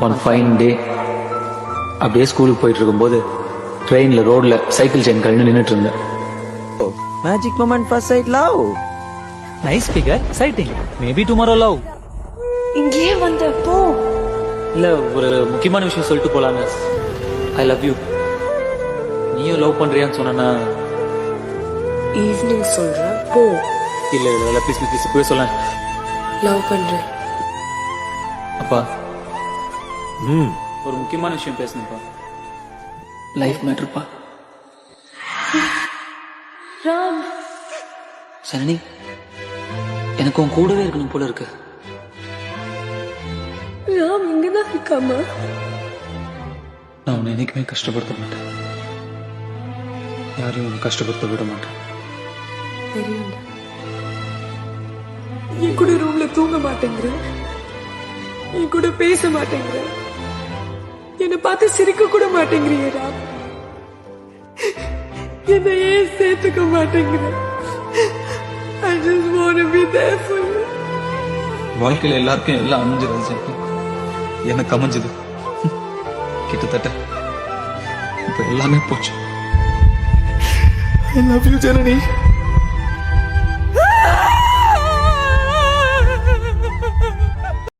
One fine day அப்படியே ஸ்கூலுக்கு போயிட்டு இருக்கும்போது ட்ரெயின்ல ரோட்ல சைக்கிள் செயின் கழிந்து நின்றுட்டு இருந்தேன். Magic moment first sight love. Nice figure sighting maybe tomorrow love. இங்கேயே வந்த போ. இல்ல ஒரு முக்கியமான விஷயம் சொல்லிட்டு போலாங்க. I love you. நீயும் லவ் பண்றியான்னு சொன்னா ஈவினிங் சொல்றேன் போ. இல்ல இல்ல இல்ல ப்ளீஸ் ப்ளீஸ் போய் சொல்ல. லவ் பண்றேன். அப்பா ஒரு முக்கியமான விஷயம் பேசணும்ப்பா. லைஃப் மேட்டர்ப்பா. ராம், சனனி எனக்கு உன் கூடவே இருக்கணும் போல இருக்கு. ராம் இங்கதான் இருக்காமா? நான் உன்னை என்னைக்குமே கஷ்டப்படுத்த மாட்டேன். யாரையும் உன்னை கஷ்டப்படுத்த விட மாட்டேன். தெரியும். என் கூட ரூம்ல தூங்க மாட்டேங்கிற, என் கூட பேச மாட்டேங்கிற, என்னை பார்த்து சிரிக்க கூட மாட்டேங்கிறிய ராம். என்னை ஏன் சேர்த்துக்க மாட்டேங்கிற? I just want to be there for you. வாழ்க்கையில எல்லாருக்கும் எல்லாம் அமைஞ்சிருச்சு, எனக்கு அமைஞ்சது கிட்டத்தட்ட இப்ப எல்லாமே போச்சு. I love you Janani.